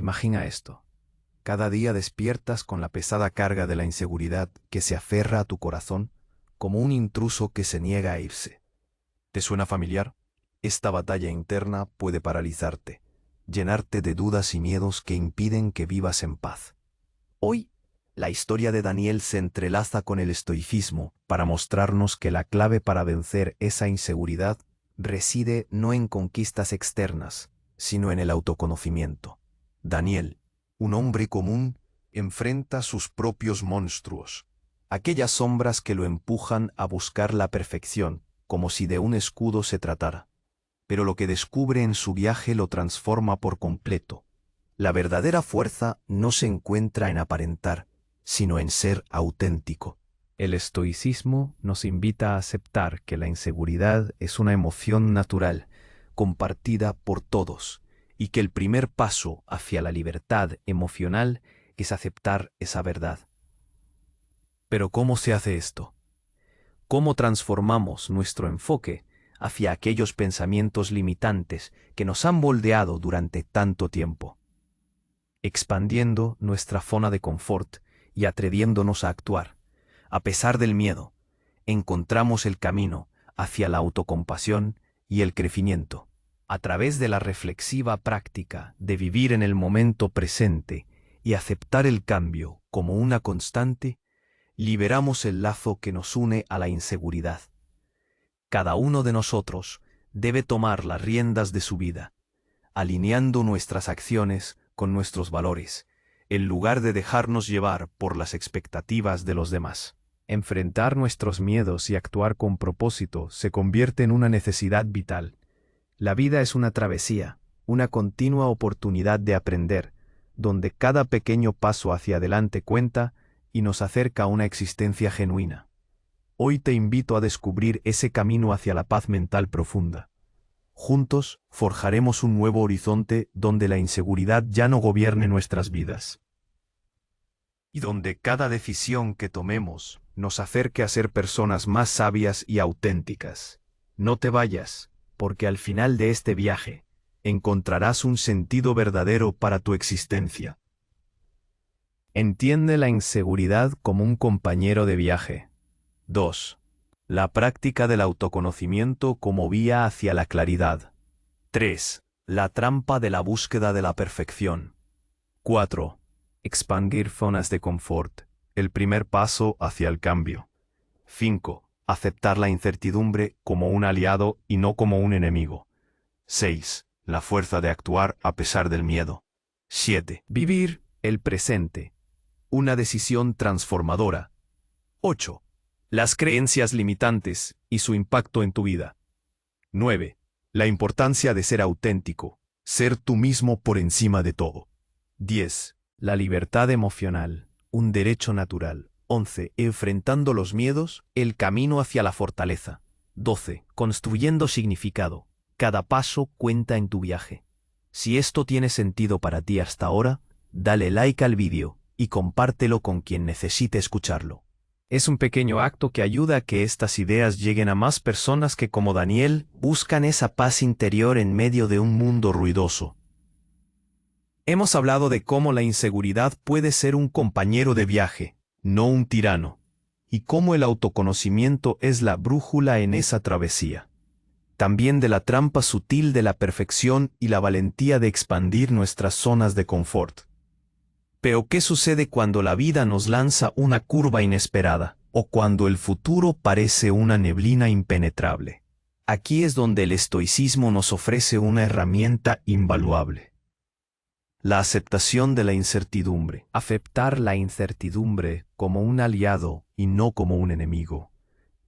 Imagina esto. Cada día despiertas con la pesada carga de la inseguridad que se aferra a tu corazón como un intruso que se niega a irse. ¿Te suena familiar? Esta batalla interna puede paralizarte, llenarte de dudas y miedos que impiden que vivas en paz. Hoy, la historia de Daniel se entrelaza con el estoicismo para mostrarnos que la clave para vencer esa inseguridad reside no en conquistas externas, sino en el autoconocimiento. Daniel, un hombre común, enfrenta sus propios monstruos, aquellas sombras que lo empujan a buscar la perfección, como si de un escudo se tratara. Pero lo que descubre en su viaje lo transforma por completo. La verdadera fuerza no se encuentra en aparentar, sino en ser auténtico. El estoicismo nos invita a aceptar que la inseguridad es una emoción natural, compartida por todos, y que el primer paso hacia la libertad emocional es aceptar esa verdad. Pero ¿cómo se hace esto? ¿Cómo transformamos nuestro enfoque hacia aquellos pensamientos limitantes que nos han moldeado durante tanto tiempo? Expandiendo nuestra zona de confort y atreviéndonos a actuar. A pesar del miedo, encontramos el camino hacia la autocompasión y el crecimiento. A través de la reflexiva práctica de vivir en el momento presente y aceptar el cambio como una constante, liberamos el lazo que nos une a la inseguridad. Cada uno de nosotros debe tomar las riendas de su vida, alineando nuestras acciones con nuestros valores, en lugar de dejarnos llevar por las expectativas de los demás. Enfrentar nuestros miedos y actuar con propósito se convierte en una necesidad vital. La vida es una travesía, una continua oportunidad de aprender, donde cada pequeño paso hacia adelante cuenta y nos acerca a una existencia genuina. Hoy te invito a descubrir ese camino hacia la paz mental profunda. Juntos forjaremos un nuevo horizonte donde la inseguridad ya no gobierne nuestras vidas. Y donde cada decisión que tomemos nos acerque a ser personas más sabias y auténticas. No te vayas, porque al final de este viaje encontrarás un sentido verdadero para tu existencia. Entiende la inseguridad como un compañero de viaje. 2. La práctica del autoconocimiento como vía hacia la claridad. 3. La trampa de la búsqueda de la perfección. 4. Expandir zonas de confort, el primer paso hacia el cambio. 5. Aceptar la incertidumbre como un aliado y no como un enemigo. 6. La fuerza de actuar a pesar del miedo. 7. Vivir el presente, una decisión transformadora. 8. Las creencias limitantes y su impacto en tu vida. 9. La importancia de ser auténtico, ser tú mismo por encima de todo. 10. La libertad emocional, un derecho natural. 11. Enfrentando los miedos, el camino hacia la fortaleza. 12. Construyendo significado. Cada paso cuenta en tu viaje. Si esto tiene sentido para ti hasta ahora, dale like al vídeo y compártelo con quien necesite escucharlo. Es un pequeño acto que ayuda a que estas ideas lleguen a más personas que, como Daniel, buscan esa paz interior en medio de un mundo ruidoso. Hemos hablado de cómo la inseguridad puede ser un compañero de viaje, no un tirano, y cómo el autoconocimiento es la brújula en esa travesía. También de la trampa sutil de la perfección y la valentía de expandir nuestras zonas de confort. Pero ¿qué sucede cuando la vida nos lanza una curva inesperada, o cuando el futuro parece una neblina impenetrable? Aquí es donde el estoicismo nos ofrece una herramienta invaluable. La aceptación de la incertidumbre. Aceptar la incertidumbre como un aliado y no como un enemigo.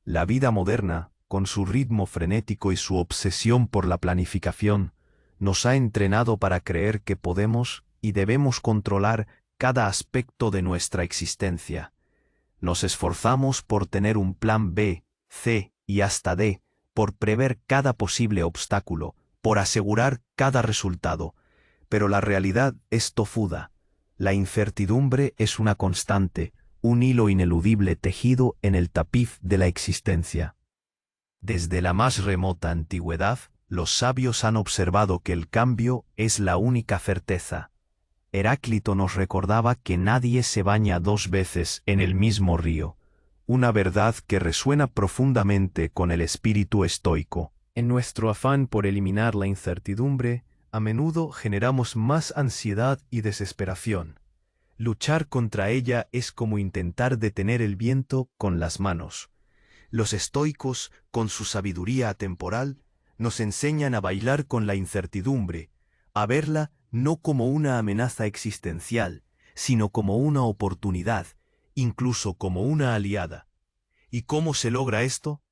La vida moderna, con su ritmo frenético y su obsesión por la planificación, nos ha entrenado para creer que podemos y debemos controlar cada aspecto de nuestra existencia. Nos esforzamos por tener un plan B, C y hasta D, por prever cada posible obstáculo, por asegurar cada resultado. Pero la realidad es tozuda. La incertidumbre es una constante, un hilo ineludible tejido en el tapiz de la existencia. Desde la más remota antigüedad, los sabios han observado que el cambio es la única certeza. Heráclito nos recordaba que nadie se baña dos veces en el mismo río, una verdad que resuena profundamente con el espíritu estoico. En nuestro afán por eliminar la incertidumbre, a menudo generamos más ansiedad y desesperación. Luchar contra ella es como intentar detener el viento con las manos. Los estoicos, con su sabiduría atemporal, nos enseñan a bailar con la incertidumbre, a verla no como una amenaza existencial, sino como una oportunidad, incluso como una aliada. ¿Y cómo se logra esto?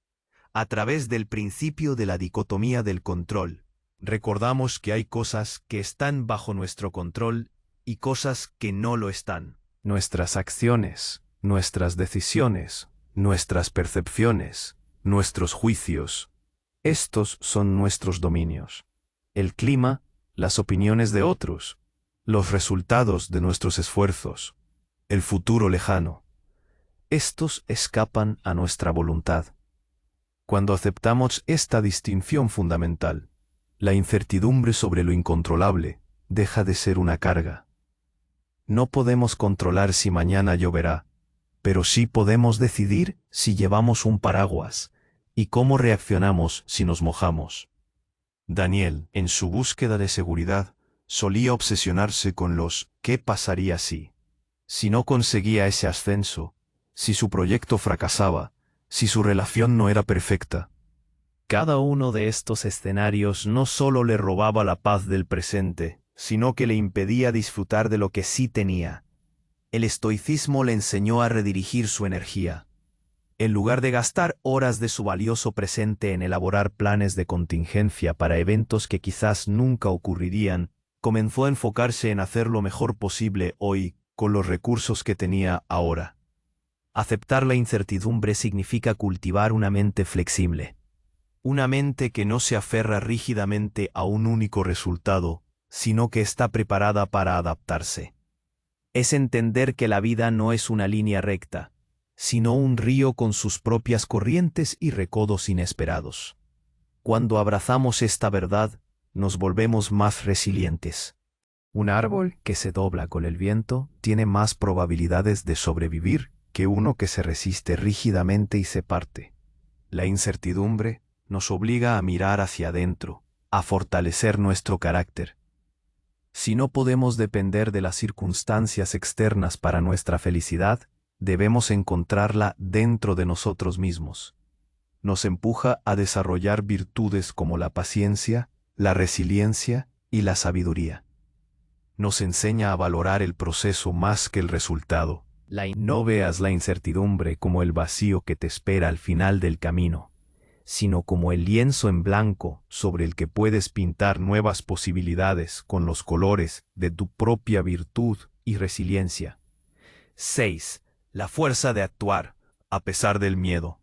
A través del principio de la dicotomía del control. Recordamos que hay cosas que están bajo nuestro control y cosas que no lo están. Nuestras acciones, nuestras decisiones, nuestras percepciones, nuestros juicios. Estos son nuestros dominios. El clima, las opiniones de otros, los resultados de nuestros esfuerzos, el futuro lejano. Estos escapan a nuestra voluntad. Cuando aceptamos esta distinción fundamental, la incertidumbre sobre lo incontrolable deja de ser una carga. No podemos controlar si mañana lloverá, pero sí podemos decidir si llevamos un paraguas y cómo reaccionamos si nos mojamos. Daniel, en su búsqueda de seguridad, solía obsesionarse con los ¿qué pasaría si no conseguía ese ascenso, si su proyecto fracasaba, si su relación no era perfecta? Cada uno de estos escenarios no solo le robaba la paz del presente, sino que le impedía disfrutar de lo que sí tenía. El estoicismo le enseñó a redirigir su energía. En lugar de gastar horas de su valioso presente en elaborar planes de contingencia para eventos que quizás nunca ocurrirían, comenzó a enfocarse en hacer lo mejor posible hoy con los recursos que tenía ahora. Aceptar la incertidumbre significa cultivar una mente flexible. Una mente que no se aferra rígidamente a un único resultado, sino que está preparada para adaptarse. Es entender que la vida no es una línea recta, sino un río con sus propias corrientes y recodos inesperados. Cuando abrazamos esta verdad, nos volvemos más resilientes. Un árbol que se dobla con el viento tiene más probabilidades de sobrevivir que uno que se resiste rígidamente y se parte. La incertidumbre nos obliga a mirar hacia adentro, a fortalecer nuestro carácter. Si no podemos depender de las circunstancias externas para nuestra felicidad, debemos encontrarla dentro de nosotros mismos. Nos empuja a desarrollar virtudes como la paciencia, la resiliencia y la sabiduría. Nos enseña a valorar el proceso más que el resultado. No veas la incertidumbre como el vacío que te espera al final del camino, sino como el lienzo en blanco sobre el que puedes pintar nuevas posibilidades con los colores de tu propia virtud y resiliencia. 6. La fuerza de actuar, a pesar del miedo.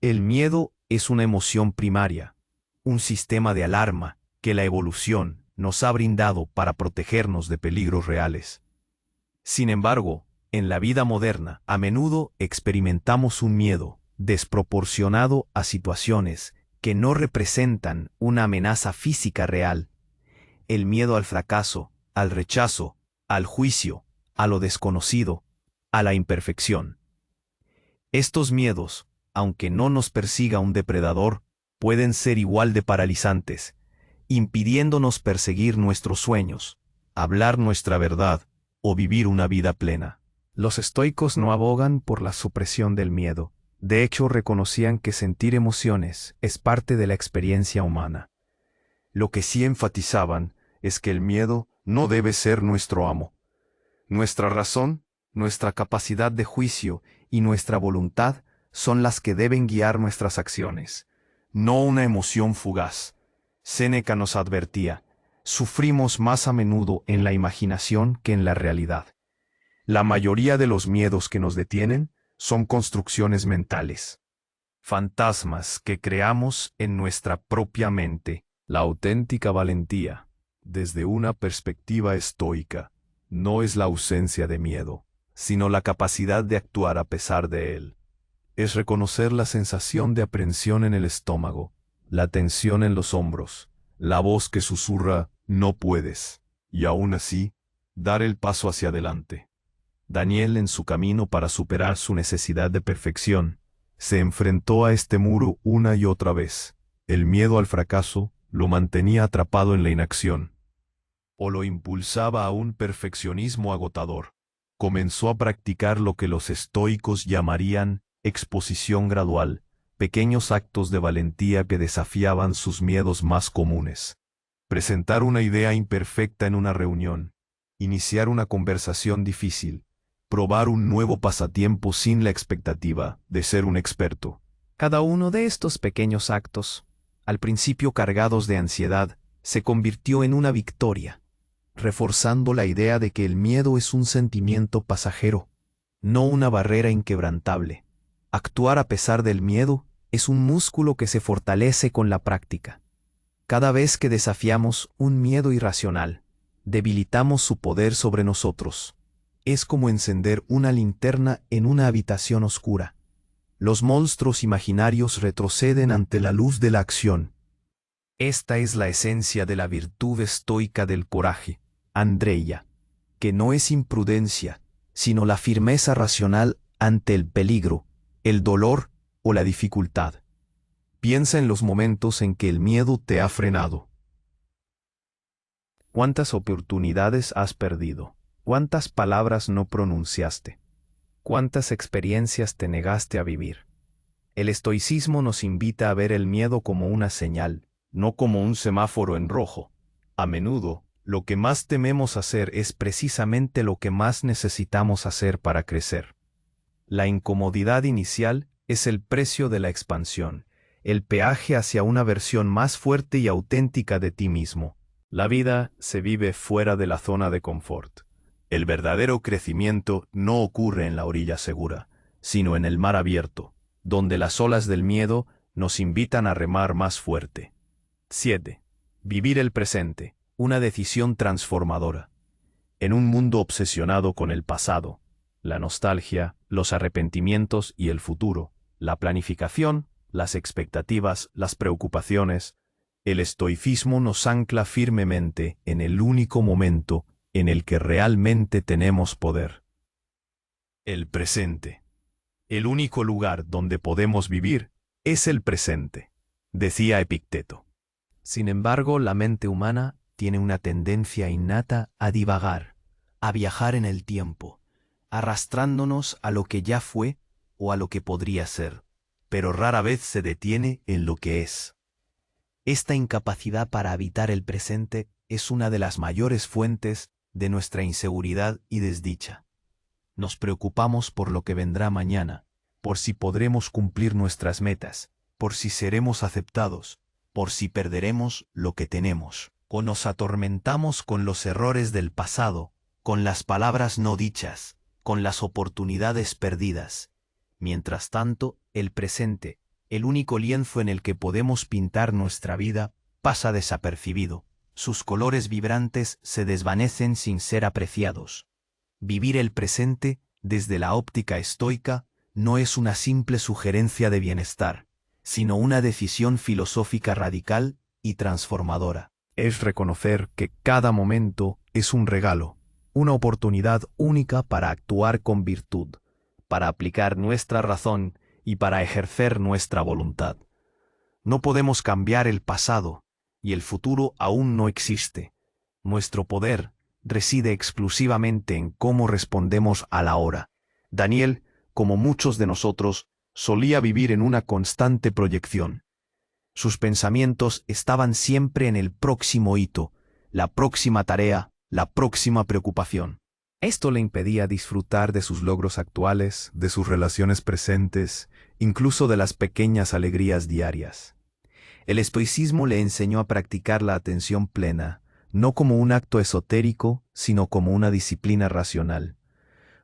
El miedo es una emoción primaria, un sistema de alarma que la evolución nos ha brindado para protegernos de peligros reales. Sin embargo, en la vida moderna, a menudo experimentamos un miedo desproporcionado a situaciones que no representan una amenaza física real. El miedo al fracaso, al rechazo, al juicio, a lo desconocido, a la imperfección. Estos miedos, aunque no nos persiga un depredador, pueden ser igual de paralizantes, impidiéndonos perseguir nuestros sueños, hablar nuestra verdad o vivir una vida plena. Los estoicos no abogan por la supresión del miedo. De hecho, reconocían que sentir emociones es parte de la experiencia humana. Lo que sí enfatizaban es que el miedo no debe ser nuestro amo. Nuestra razón, nuestra capacidad de juicio y nuestra voluntad son las que deben guiar nuestras acciones, no una emoción fugaz. Séneca nos advertía, sufrimos más a menudo en la imaginación que en la realidad. La mayoría de los miedos que nos detienen son construcciones mentales, fantasmas que creamos en nuestra propia mente. La auténtica valentía, desde una perspectiva estoica, no es la ausencia de miedo, sino la capacidad de actuar a pesar de él. Es reconocer la sensación de aprensión en el estómago, la tensión en los hombros, la voz que susurra, no puedes, y aún así, dar el paso hacia adelante. Daniel, en su camino para superar su necesidad de perfección, se enfrentó a este muro una y otra vez. El miedo al fracaso lo mantenía atrapado en la inacción, o lo impulsaba a un perfeccionismo agotador. Comenzó a practicar lo que los estoicos llamarían exposición gradual, pequeños actos de valentía que desafiaban sus miedos más comunes. Presentar una idea imperfecta en una reunión, iniciar una conversación difícil, probar un nuevo pasatiempo sin la expectativa de ser un experto. Cada uno de estos pequeños actos, al principio cargados de ansiedad, se convirtió en una victoria, reforzando la idea de que el miedo es un sentimiento pasajero, no una barrera inquebrantable. Actuar a pesar del miedo es un músculo que se fortalece con la práctica. Cada vez que desafiamos un miedo irracional, debilitamos su poder sobre nosotros. Es como encender una linterna en una habitación oscura. Los monstruos imaginarios retroceden ante la luz de la acción. Esta es la esencia de la virtud estoica del coraje, Andreia, que no es imprudencia, sino la firmeza racional ante el peligro, el dolor o la dificultad. Piensa en los momentos en que el miedo te ha frenado. ¿Cuántas oportunidades has perdido? ¿Cuántas palabras no pronunciaste? ¿Cuántas experiencias te negaste a vivir? El estoicismo nos invita a ver el miedo como una señal, no como un semáforo en rojo. A menudo, lo que más tememos hacer es precisamente lo que más necesitamos hacer para crecer. La incomodidad inicial es el precio de la expansión, el peaje hacia una versión más fuerte y auténtica de ti mismo. La vida se vive fuera de la zona de confort. El verdadero crecimiento no ocurre en la orilla segura, sino en el mar abierto, donde las olas del miedo nos invitan a remar más fuerte. 7. Vivir el presente, una decisión transformadora. En un mundo obsesionado con el pasado, la nostalgia, los arrepentimientos y el futuro, la planificación, las expectativas, las preocupaciones, el estoicismo nos ancla firmemente en el único momento en el que realmente tenemos poder. El presente. El único lugar donde podemos vivir es el presente, decía Epicteto. Sin embargo, la mente humana tiene una tendencia innata a divagar, a viajar en el tiempo, arrastrándonos a lo que ya fue o a lo que podría ser, pero rara vez se detiene en lo que es. Esta incapacidad para habitar el presente es una de las mayores fuentes de nuestra inseguridad y desdicha. Nos preocupamos por lo que vendrá mañana, por si podremos cumplir nuestras metas, por si seremos aceptados, por si perderemos lo que tenemos, o nos atormentamos con los errores del pasado, con las palabras no dichas, con las oportunidades perdidas. Mientras tanto, el presente, el único lienzo en el que podemos pintar nuestra vida, pasa desapercibido. Sus colores vibrantes se desvanecen sin ser apreciados. Vivir el presente, desde la óptica estoica, no es una simple sugerencia de bienestar, sino una decisión filosófica radical y transformadora. Es reconocer que cada momento es un regalo, una oportunidad única para actuar con virtud, para aplicar nuestra razón y para ejercer nuestra voluntad. No podemos cambiar el pasado, y el futuro aún no existe. Nuestro poder reside exclusivamente en cómo respondemos a la hora. Daniel, como muchos de nosotros, solía vivir en una constante proyección. Sus pensamientos estaban siempre en el próximo hito, la próxima tarea, la próxima preocupación. Esto le impedía disfrutar de sus logros actuales, de sus relaciones presentes, incluso de las pequeñas alegrías diarias. El estoicismo le enseñó a practicar la atención plena, no como un acto esotérico, sino como una disciplina racional.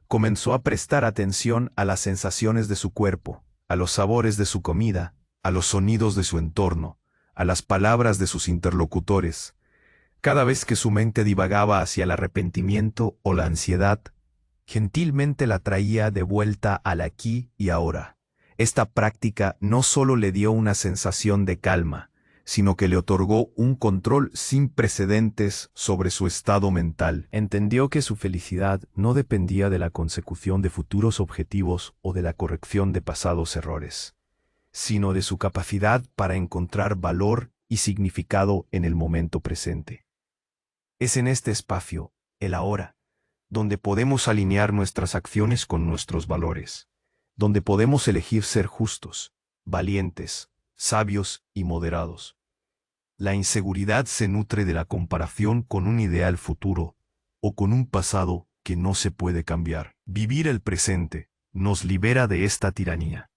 Comenzó a prestar atención a las sensaciones de su cuerpo, a los sabores de su comida, a los sonidos de su entorno, a las palabras de sus interlocutores. Cada vez que su mente divagaba hacia el arrepentimiento o la ansiedad, gentilmente la traía de vuelta al aquí y ahora. Esta práctica no solo le dio una sensación de calma, sino que le otorgó un control sin precedentes sobre su estado mental. Entendió que su felicidad no dependía de la consecución de futuros objetivos o de la corrección de pasados errores, sino de su capacidad para encontrar valor y significado en el momento presente. Es en este espacio, el ahora, donde podemos alinear nuestras acciones con nuestros valores, donde podemos elegir ser justos, valientes, sabios y moderados. La inseguridad se nutre de la comparación con un ideal futuro o con un pasado que no se puede cambiar. Vivir el presente nos libera de esta tiranía.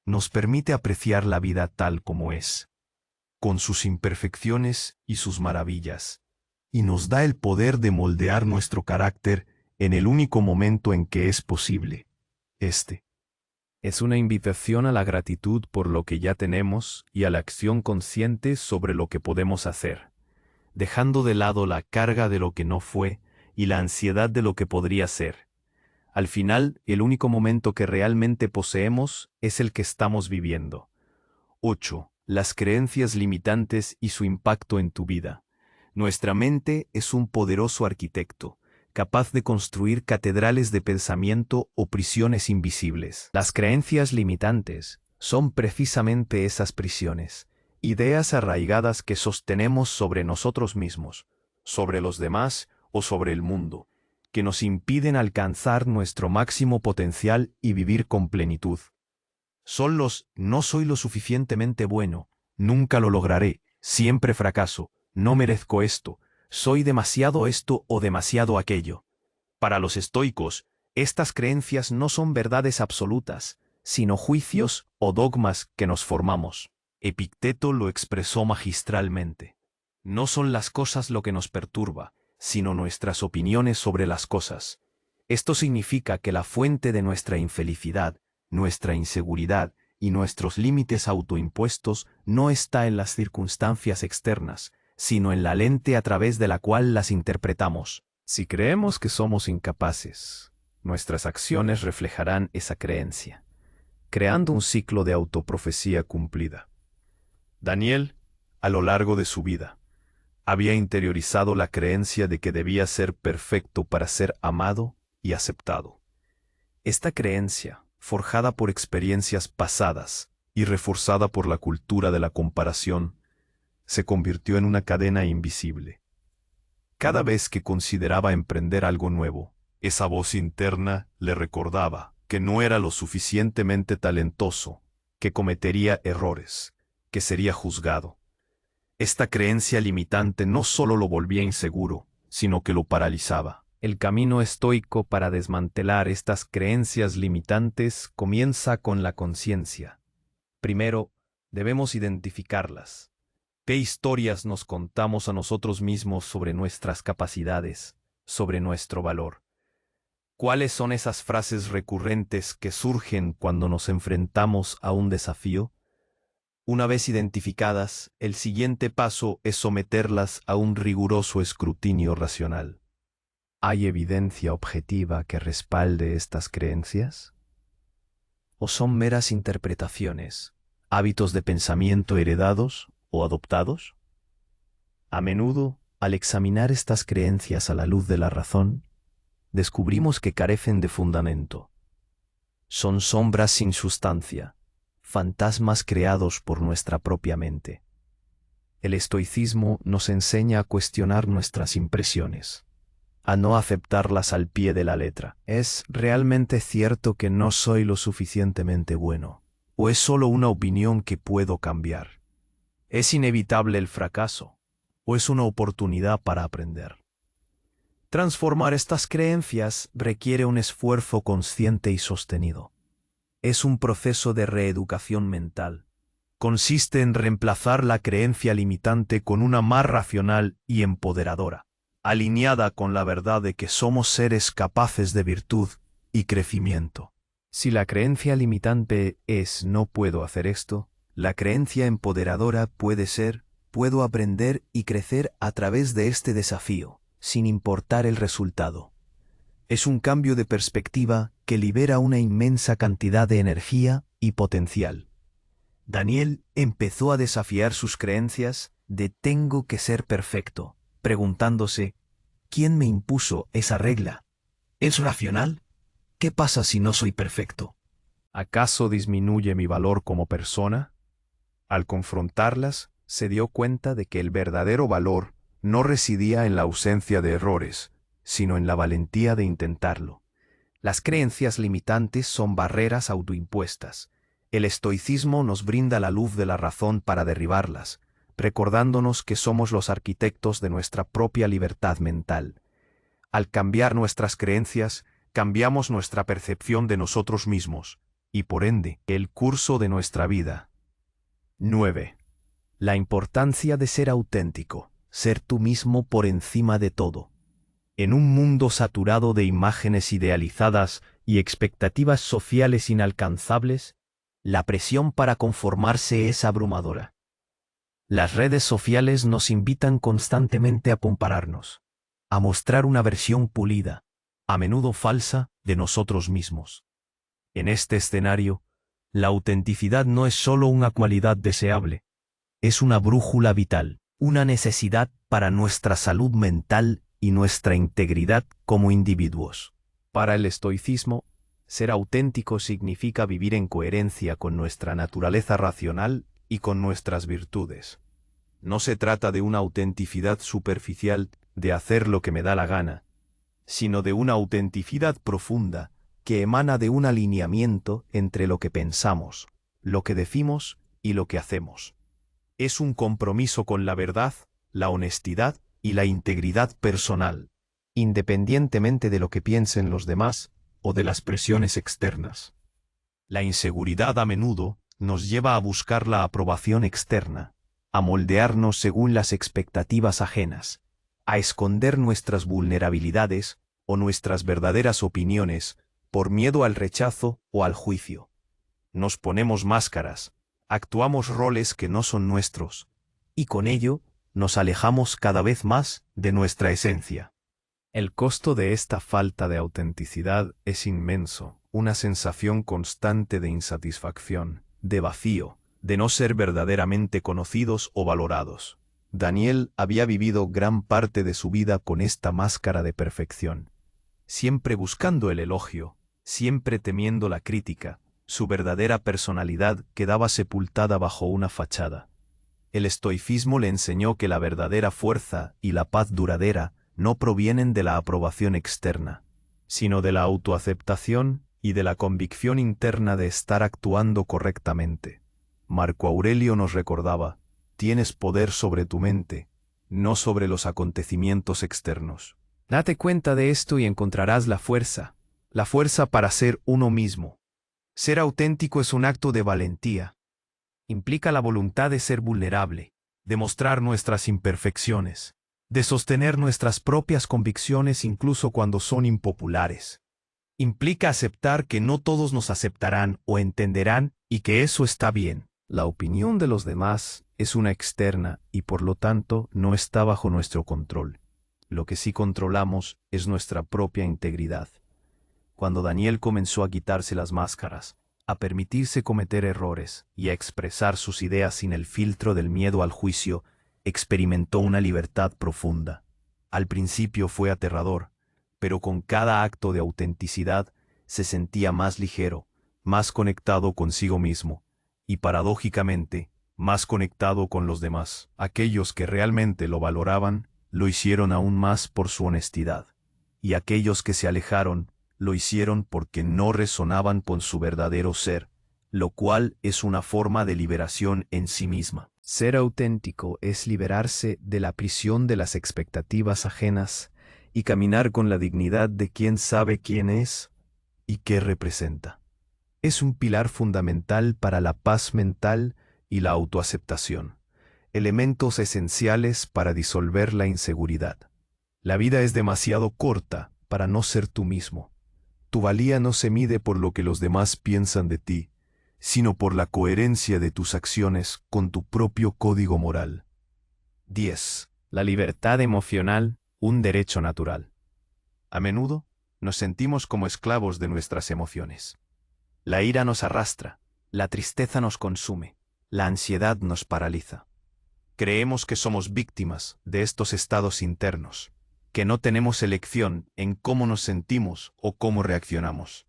Nos permite apreciar la vida tal como es, con sus imperfecciones y sus maravillas, y nos da el poder de moldear nuestro carácter en el único momento en que es posible. Este es una invitación a la gratitud por lo que ya tenemos y a la acción consciente sobre lo que podemos hacer, dejando de lado la carga de lo que no fue y la ansiedad de lo que podría ser. Al final, el único momento que realmente poseemos es el que estamos viviendo. 8. Las creencias limitantes y su impacto en tu vida. Nuestra mente es un poderoso arquitecto, capaz de construir catedrales de pensamiento o prisiones invisibles. Las creencias limitantes son precisamente esas prisiones, ideas arraigadas que sostenemos sobre nosotros mismos, sobre los demás o sobre el mundo, que nos impiden alcanzar nuestro máximo potencial y vivir con plenitud. Son los "no soy lo suficientemente bueno", "nunca lo lograré", "siempre fracaso", "no merezco esto", "soy demasiado esto o demasiado aquello". Para los estoicos, estas creencias no son verdades absolutas, sino juicios o dogmas que nos formamos. Epicteto lo expresó magistralmente. No son las cosas lo que nos perturba, sino nuestras opiniones sobre las cosas. Esto significa que la fuente de nuestra infelicidad, nuestra inseguridad y nuestros límites autoimpuestos no está en las circunstancias externas, sino en la lente a través de la cual las interpretamos. Si creemos que somos incapaces, nuestras acciones reflejarán esa creencia, creando un ciclo de autoprofecía cumplida. Daniel, a lo largo de su vida, había interiorizado la creencia de que debía ser perfecto para ser amado y aceptado. Esta creencia, forjada por experiencias pasadas y reforzada por la cultura de la comparación, se convirtió en una cadena invisible. Cada vez que consideraba emprender algo nuevo, esa voz interna le recordaba que no era lo suficientemente talentoso, que cometería errores, que sería juzgado. Esta creencia limitante no solo lo volvía inseguro, sino que lo paralizaba. El camino estoico para desmantelar estas creencias limitantes comienza con la conciencia. Primero, debemos identificarlas. ¿Qué historias nos contamos a nosotros mismos sobre nuestras capacidades, sobre nuestro valor? ¿Cuáles son esas frases recurrentes que surgen cuando nos enfrentamos a un desafío? Una vez identificadas, el siguiente paso es someterlas a un riguroso escrutinio racional. ¿Hay evidencia objetiva que respalde estas creencias? ¿O son meras interpretaciones, hábitos de pensamiento heredados o adoptados? A menudo, al examinar estas creencias a la luz de la razón, descubrimos que carecen de fundamento. Son sombras sin sustancia, fantasmas creados por nuestra propia mente. El estoicismo nos enseña a cuestionar nuestras impresiones, a no aceptarlas al pie de la letra. ¿Es realmente cierto que no soy lo suficientemente bueno? ¿O es solo una opinión que puedo cambiar? ¿Es inevitable el fracaso? ¿O es una oportunidad para aprender? Transformar estas creencias requiere un esfuerzo consciente y sostenido. Es un proceso de reeducación mental. Consiste en reemplazar la creencia limitante con una más racional y empoderadora, alineada con la verdad de que somos seres capaces de virtud y crecimiento. Si la creencia limitante es "no puedo hacer esto", la creencia empoderadora puede ser "puedo aprender y crecer a través de este desafío, sin importar el resultado". Es un cambio de perspectiva que libera una inmensa cantidad de energía y potencial. Daniel empezó a desafiar sus creencias de tengo que ser perfecto, preguntándose, ¿quién me impuso esa regla? ¿Es racional? ¿Qué pasa si no soy perfecto? ¿Acaso disminuye mi valor como persona? Al confrontarlas, se dio cuenta de que el verdadero valor no residía en la ausencia de errores, sino en la valentía de intentarlo. Las creencias limitantes son barreras autoimpuestas. El estoicismo nos brinda la luz de la razón para derribarlas, recordándonos que somos los arquitectos de nuestra propia libertad mental. Al cambiar nuestras creencias, cambiamos nuestra percepción de nosotros mismos, y por ende, el curso de nuestra vida. 9. La importancia de ser auténtico, ser tú mismo por encima de todo. En un mundo saturado de imágenes idealizadas y expectativas sociales inalcanzables, la presión para conformarse es abrumadora. Las redes sociales nos invitan constantemente a compararnos, a mostrar una versión pulida, a menudo falsa, de nosotros mismos. En este escenario, la autenticidad no es solo una cualidad deseable, es una brújula vital, una necesidad para nuestra salud mental y nuestra integridad como individuos. Para el estoicismo, ser auténtico significa vivir en coherencia con nuestra naturaleza racional y con nuestras virtudes. No se trata de una autenticidad superficial de hacer lo que me da la gana, sino de una autenticidad profunda que emana de un alineamiento entre lo que pensamos, lo que decimos y lo que hacemos. Es un compromiso con la verdad, la honestidad y la integridad personal, independientemente de lo que piensen los demás o de las presiones externas. La inseguridad a menudo nos lleva a buscar la aprobación externa, a moldearnos según las expectativas ajenas, a esconder nuestras vulnerabilidades o nuestras verdaderas opiniones por miedo al rechazo o al juicio. Nos ponemos máscaras, actuamos roles que no son nuestros, y con ello nos alejamos cada vez más de nuestra esencia. El costo de esta falta de autenticidad es inmenso, una sensación constante de insatisfacción, de vacío, de no ser verdaderamente conocidos o valorados. Daniel había vivido gran parte de su vida con esta máscara de perfección, siempre buscando el elogio, siempre temiendo la crítica. Su verdadera personalidad quedaba sepultada bajo una fachada. El estoicismo le enseñó que la verdadera fuerza y la paz duradera no provienen de la aprobación externa, sino de la autoaceptación y de la convicción interna de estar actuando correctamente. Marco Aurelio nos recordaba, tienes poder sobre tu mente, no sobre los acontecimientos externos. Date cuenta de esto y encontrarás la fuerza para ser uno mismo. Ser auténtico es un acto de valentía. Implica la voluntad de ser vulnerable, de mostrar nuestras imperfecciones, de sostener nuestras propias convicciones incluso cuando son impopulares. Implica aceptar que no todos nos aceptarán o entenderán y que eso está bien. La opinión de los demás es una externa y por lo tanto no está bajo nuestro control. Lo que sí controlamos es nuestra propia integridad. Cuando Daniel comenzó a quitarse las máscaras, a permitirse cometer errores y a expresar sus ideas sin el filtro del miedo al juicio, experimentó una libertad profunda. Al principio fue aterrador, pero con cada acto de autenticidad se sentía más ligero, más conectado consigo mismo, y paradójicamente, más conectado con los demás. Aquellos que realmente lo valoraban, lo hicieron aún más por su honestidad, y aquellos que se alejaron, lo hicieron porque no resonaban con su verdadero ser, lo cual es una forma de liberación en sí misma. Ser auténtico es liberarse de la prisión de las expectativas ajenas y caminar con la dignidad de quien sabe quién es y qué representa. Es un pilar fundamental para la paz mental y la autoaceptación, elementos esenciales para disolver la inseguridad. La vida es demasiado corta para no ser tú mismo. Tu valía no se mide por lo que los demás piensan de ti, sino por la coherencia de tus acciones con tu propio código moral. 10. La libertad emocional, un derecho natural. A menudo, nos sentimos como esclavos de nuestras emociones. La ira nos arrastra, la tristeza nos consume, La ansiedad nos paraliza. Creemos que somos víctimas de estos estados internos, que no tenemos elección en cómo nos sentimos o cómo reaccionamos.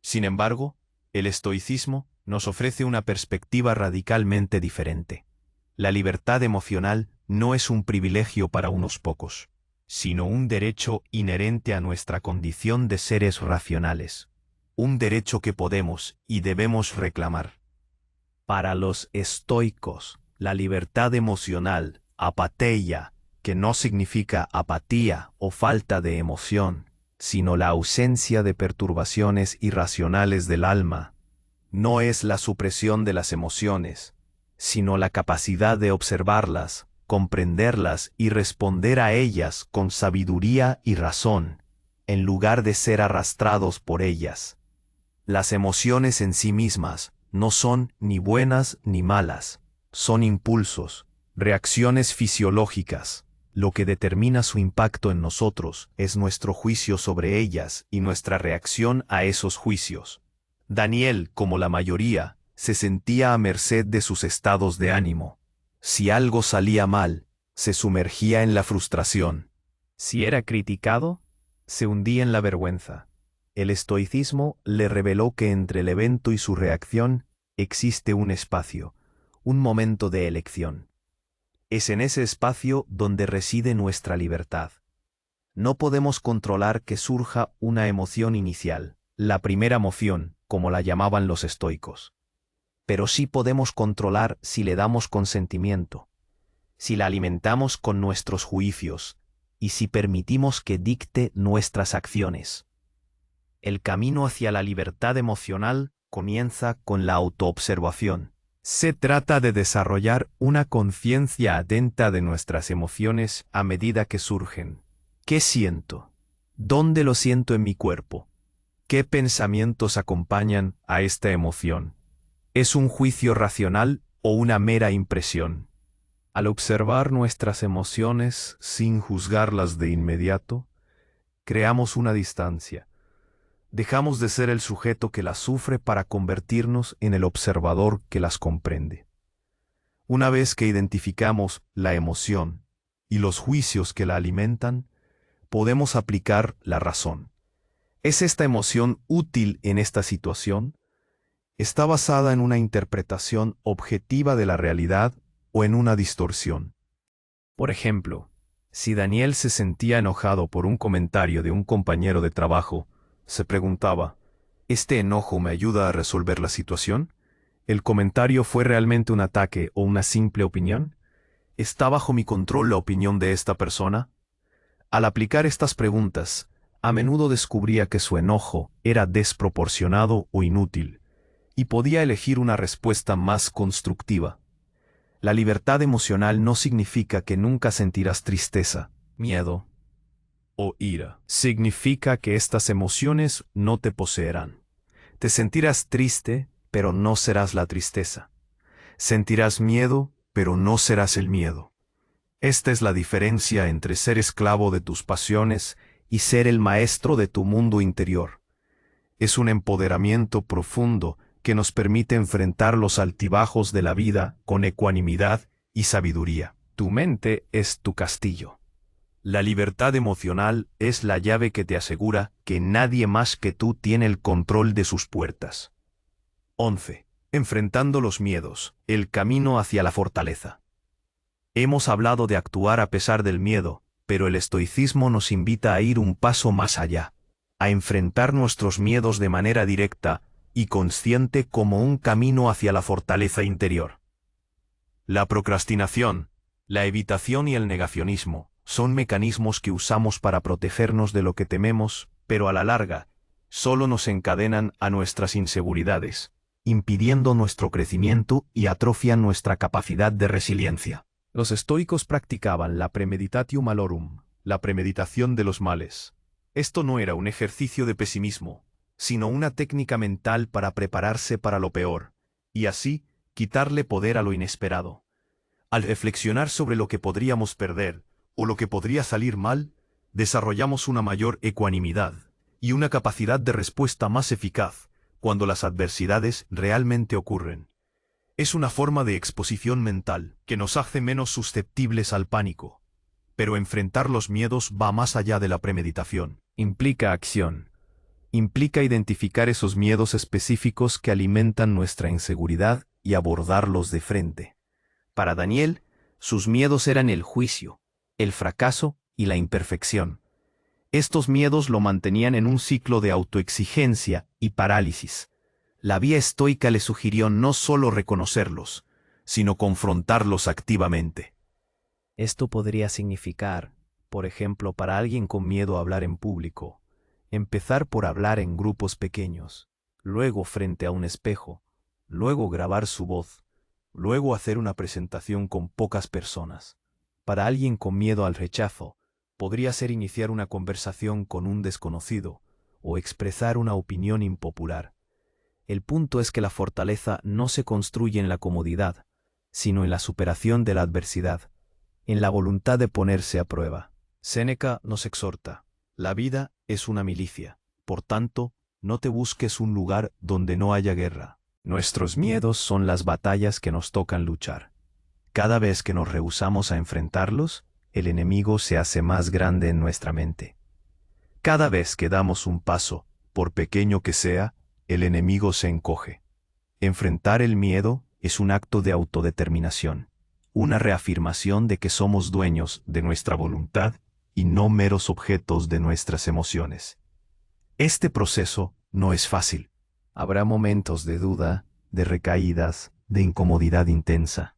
Sin embargo, el estoicismo nos ofrece una perspectiva radicalmente diferente. La libertad emocional no es un privilegio para unos pocos, sino un derecho inherente a nuestra condición de seres racionales. Un derecho que podemos y debemos reclamar. Para los estoicos, la libertad emocional, apatheia, que no significa apatía o falta de emoción, sino la ausencia de perturbaciones irracionales del alma, no es la supresión de las emociones, sino la capacidad de observarlas, comprenderlas y responder a ellas con sabiduría y razón, en lugar de ser arrastrados por ellas. Las emociones en sí mismas no son ni buenas ni malas, son impulsos, reacciones fisiológicas. Lo que determina su impacto en nosotros es nuestro juicio sobre ellas y nuestra reacción a esos juicios. Daniel, como la mayoría, se sentía a merced de sus estados de ánimo. Si algo salía mal, se sumergía en la frustración. Si era criticado, se hundía en la vergüenza. El estoicismo le reveló que entre el evento y su reacción existe un espacio, un momento de elección. Es en ese espacio donde reside nuestra libertad. No podemos controlar que surja una emoción inicial, la primera emoción, como la llamaban los estoicos. Pero sí podemos controlar si le damos consentimiento, si la alimentamos con nuestros juicios y si permitimos que dicte nuestras acciones. El camino hacia la libertad emocional comienza con la autoobservación. Se trata de desarrollar una conciencia atenta de nuestras emociones a medida que surgen. ¿Qué siento? ¿Dónde lo siento en mi cuerpo? ¿Qué pensamientos acompañan a esta emoción? ¿Es un juicio racional o una mera impresión? Al observar nuestras emociones sin juzgarlas de inmediato, creamos una distancia. Dejamos de ser el sujeto que las sufre para convertirnos en el observador que las comprende. Una vez que identificamos la emoción y los juicios que la alimentan, podemos aplicar la razón. ¿Es esta emoción útil en esta situación? ¿Está basada en una interpretación objetiva de la realidad o en una distorsión? Por ejemplo, si Daniel se sentía enojado por un comentario de un compañero de trabajo, se preguntaba, ¿este enojo me ayuda a resolver la situación? ¿El comentario fue realmente un ataque o una simple opinión? ¿Está bajo mi control la opinión de esta persona? Al aplicar estas preguntas, a menudo descubría que su enojo era desproporcionado o inútil, y podía elegir una respuesta más constructiva. La libertad emocional no significa que nunca sentirás tristeza, miedo o ira. Significa que estas emociones no te poseerán. Te sentirás triste, pero no serás la tristeza. Sentirás miedo, pero no serás el miedo. Esta es la diferencia entre ser esclavo de tus pasiones y ser el maestro de tu mundo interior. Es un empoderamiento profundo que nos permite enfrentar los altibajos de la vida con ecuanimidad y sabiduría. Tu mente es tu castillo. La libertad emocional es la llave que te asegura que nadie más que tú tiene el control de sus puertas. 11. Enfrentando los miedos, el camino hacia la fortaleza. Hemos hablado de actuar a pesar del miedo, pero el estoicismo nos invita a ir un paso más allá, a enfrentar nuestros miedos de manera directa y consciente como un camino hacia la fortaleza interior. La procrastinación, la evitación y el negacionismo son mecanismos que usamos para protegernos de lo que tememos, pero a la larga, solo nos encadenan a nuestras inseguridades, impidiendo nuestro crecimiento y atrofian nuestra capacidad de resiliencia. Los estoicos practicaban la premeditatio malorum, la premeditación de los males. Esto no era un ejercicio de pesimismo, sino una técnica mental para prepararse para lo peor, y así quitarle poder a lo inesperado. Al reflexionar sobre lo que podríamos perder, o lo que podría salir mal, desarrollamos una mayor ecuanimidad y una capacidad de respuesta más eficaz cuando las adversidades realmente ocurren. Es una forma de exposición mental que nos hace menos susceptibles al pánico. Pero enfrentar los miedos va más allá de la premeditación. Implica acción. Implica identificar esos miedos específicos que alimentan nuestra inseguridad y abordarlos de frente. Para Daniel, sus miedos eran el juicio, el fracaso y la imperfección. Estos miedos lo mantenían en un ciclo de autoexigencia y parálisis. La vía estoica le sugirió no solo reconocerlos, sino confrontarlos activamente. Esto podría significar, por ejemplo, para alguien con miedo a hablar en público, empezar por hablar en grupos pequeños, luego frente a un espejo, luego grabar su voz, luego hacer una presentación con pocas personas. Para alguien con miedo al rechazo, podría ser iniciar una conversación con un desconocido o expresar una opinión impopular. El punto es que la fortaleza no se construye en la comodidad, sino en la superación de la adversidad, en la voluntad de ponerse a prueba. Séneca nos exhorta: la vida es una milicia, por tanto, no te busques un lugar donde no haya guerra. Nuestros miedos son las batallas que nos tocan luchar. Cada vez que nos rehusamos a enfrentarlos, el enemigo se hace más grande en nuestra mente. Cada vez que damos un paso, por pequeño que sea, el enemigo se encoge. Enfrentar el miedo es un acto de autodeterminación, una reafirmación de que somos dueños de nuestra voluntad y no meros objetos de nuestras emociones. Este proceso no es fácil. Habrá momentos de duda, de recaídas, de incomodidad intensa.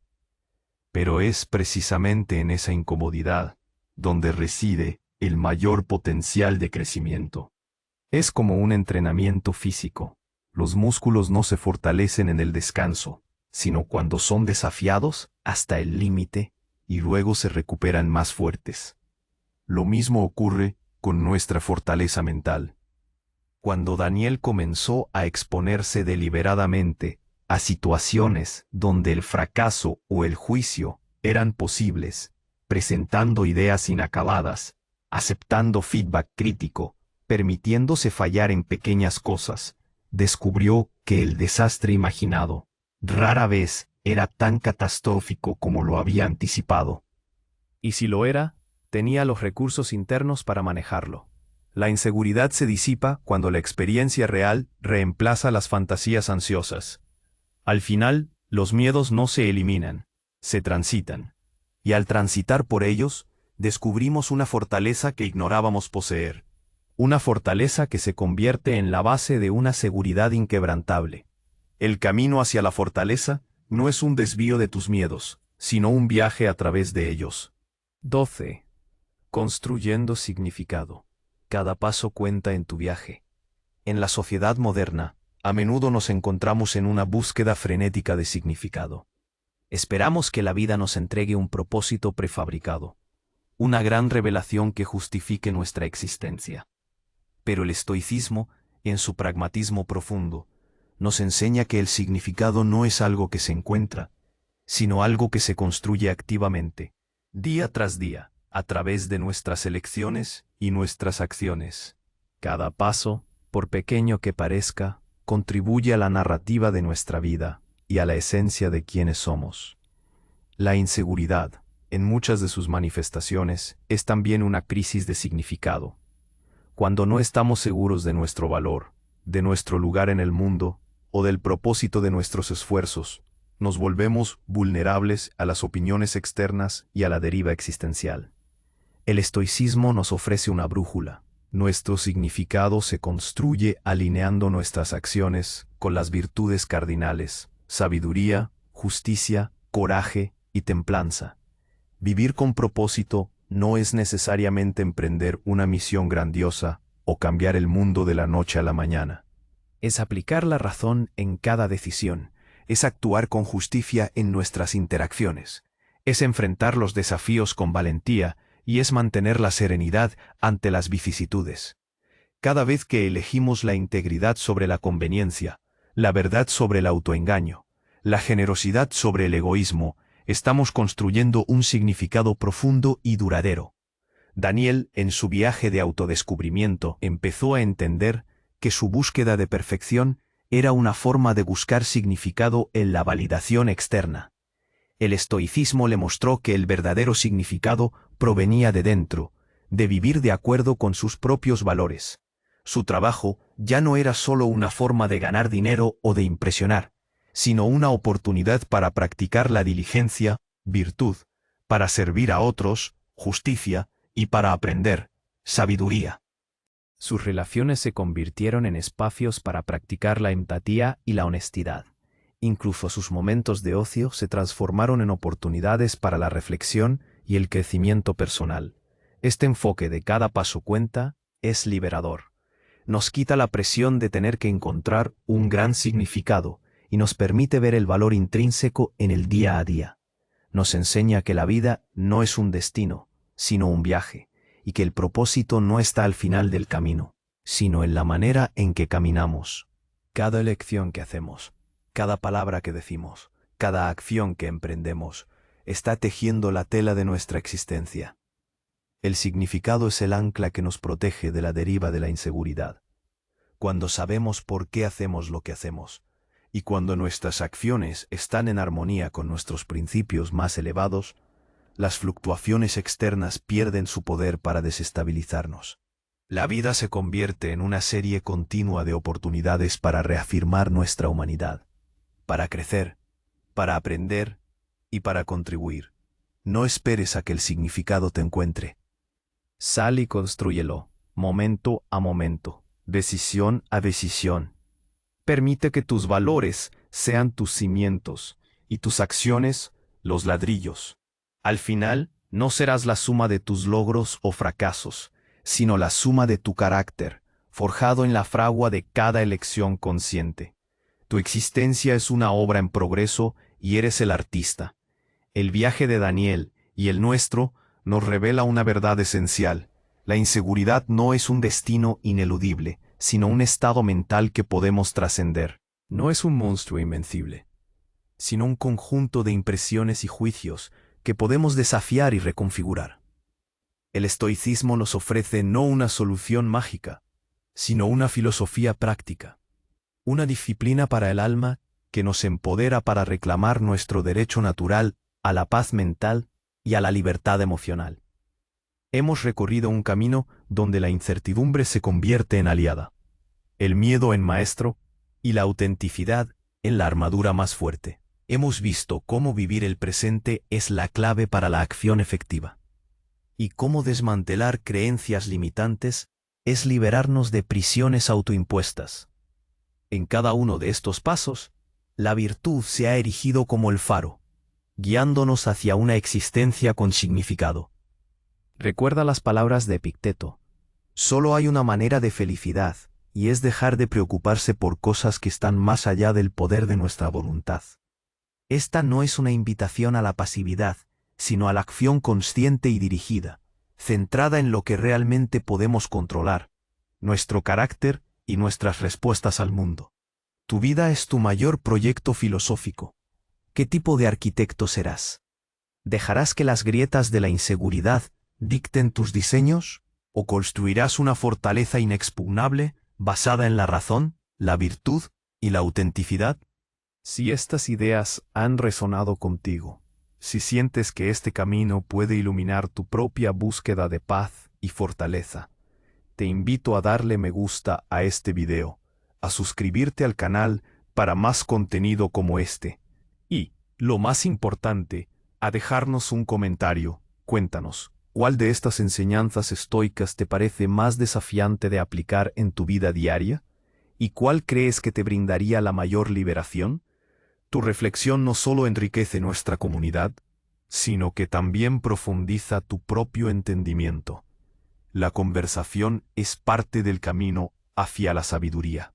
Pero es precisamente en esa incomodidad donde reside el mayor potencial de crecimiento. Es como un entrenamiento físico. Los músculos no se fortalecen en el descanso, sino cuando son desafiados hasta el límite y luego se recuperan más fuertes. Lo mismo ocurre con nuestra fortaleza mental. Cuando Daniel comenzó a exponerse deliberadamente a situaciones donde el fracaso o el juicio eran posibles, presentando ideas inacabadas, aceptando feedback crítico, permitiéndose fallar en pequeñas cosas, descubrió que el desastre imaginado rara vez era tan catastrófico como lo había anticipado. Y si lo era, tenía los recursos internos para manejarlo. La inseguridad se disipa cuando la experiencia real reemplaza las fantasías ansiosas. Al final, los miedos no se eliminan, se transitan. Y al transitar por ellos, descubrimos una fortaleza que ignorábamos poseer. Una fortaleza que se convierte en la base de una seguridad inquebrantable. El camino hacia la fortaleza no es un desvío de tus miedos, sino un viaje a través de ellos. 12. Construyendo significado. Cada paso cuenta en tu viaje. En la sociedad moderna, a menudo nos encontramos en una búsqueda frenética de significado. Esperamos que la vida nos entregue un propósito prefabricado, una gran revelación que justifique nuestra existencia. Pero el estoicismo, en su pragmatismo profundo, nos enseña que el significado no es algo que se encuentra, sino algo que se construye activamente, día tras día, a través de nuestras elecciones y nuestras acciones. Cada paso, por pequeño que parezca, contribuye a la narrativa de nuestra vida y a la esencia de quienes somos. La inseguridad, en muchas de sus manifestaciones, es también una crisis de significado. Cuando no estamos seguros de nuestro valor, de nuestro lugar en el mundo o del propósito de nuestros esfuerzos, nos volvemos vulnerables a las opiniones externas y a la deriva existencial. El estoicismo nos ofrece una brújula. Nuestro significado se construye alineando nuestras acciones con las virtudes cardinales: sabiduría, justicia, coraje y templanza. Vivir con propósito no es necesariamente emprender una misión grandiosa o cambiar el mundo de la noche a la mañana. Es aplicar la razón en cada decisión, es actuar con justicia en nuestras interacciones, es enfrentar los desafíos con valentía y es mantener la serenidad ante las vicisitudes. Cada vez que elegimos la integridad sobre la conveniencia, la verdad sobre el autoengaño, la generosidad sobre el egoísmo, estamos construyendo un significado profundo y duradero. Daniel, en su viaje de autodescubrimiento, empezó a entender que su búsqueda de perfección era una forma de buscar significado en la validación externa. El estoicismo le mostró que el verdadero significado provenía de dentro, de vivir de acuerdo con sus propios valores. Su trabajo ya no era solo una forma de ganar dinero o de impresionar, sino una oportunidad para practicar la diligencia, virtud, para servir a otros, justicia, y para aprender, sabiduría. Sus relaciones se convirtieron en espacios para practicar la empatía y la honestidad. Incluso sus momentos de ocio se transformaron en oportunidades para la reflexión y el crecimiento personal. Este enfoque de cada paso cuenta es liberador. Nos quita la presión de tener que encontrar un gran significado y nos permite ver el valor intrínseco en el día a día. Nos enseña que la vida no es un destino, sino un viaje, y que el propósito no está al final del camino, sino en la manera en que caminamos. Cada elección que hacemos, cada palabra que decimos, cada acción que emprendemos, está tejiendo la tela de nuestra existencia. El significado es el ancla que nos protege de la deriva de la inseguridad. Cuando sabemos por qué hacemos lo que hacemos, y cuando nuestras acciones están en armonía con nuestros principios más elevados, las fluctuaciones externas pierden su poder para desestabilizarnos. La vida se convierte en una serie continua de oportunidades para reafirmar nuestra humanidad, para crecer, para aprender y para contribuir. No esperes a que el significado te encuentre. Sal y constrúyelo, momento a momento, decisión a decisión. Permite que tus valores sean tus cimientos y tus acciones los ladrillos. Al final, no serás la suma de tus logros o fracasos, sino la suma de tu carácter, forjado en la fragua de cada elección consciente. Tu existencia es una obra en progreso y eres el artista. El viaje de Daniel y el nuestro nos revela una verdad esencial. La inseguridad no es un destino ineludible, sino un estado mental que podemos trascender. No es un monstruo invencible, sino un conjunto de impresiones y juicios que podemos desafiar y reconfigurar. El estoicismo nos ofrece no una solución mágica, sino una filosofía práctica, una disciplina para el alma que nos empodera para reclamar nuestro derecho natural a la paz mental y a la libertad emocional. Hemos recorrido un camino donde la incertidumbre se convierte en aliada, el miedo en maestro y la autenticidad en la armadura más fuerte. Hemos visto cómo vivir el presente es la clave para la acción efectiva, y cómo desmantelar creencias limitantes es liberarnos de prisiones autoimpuestas. En cada uno de estos pasos, la virtud se ha erigido como el faro, guiándonos hacia una existencia con significado. Recuerda las palabras de Epicteto: solo hay una manera de felicidad, y es dejar de preocuparse por cosas que están más allá del poder de nuestra voluntad. Esta no es una invitación a la pasividad, sino a la acción consciente y dirigida, centrada en lo que realmente podemos controlar, nuestro carácter y nuestras respuestas al mundo. Tu vida es tu mayor proyecto filosófico. ¿Qué tipo de arquitecto serás? ¿Dejarás que las grietas de la inseguridad dicten tus diseños? ¿O construirás una fortaleza inexpugnable basada en la razón, la virtud y la autenticidad? Si estas ideas han resonado contigo, si sientes que este camino puede iluminar tu propia búsqueda de paz y fortaleza, te invito a darle me gusta a este video, a suscribirte al canal para más contenido como este, y, lo más importante, a dejarnos un comentario. Cuéntanos, ¿cuál de estas enseñanzas estoicas te parece más desafiante de aplicar en tu vida diaria? ¿Y cuál crees que te brindaría la mayor liberación? Tu reflexión no solo enriquece nuestra comunidad, sino que también profundiza tu propio entendimiento. La conversación es parte del camino hacia la sabiduría.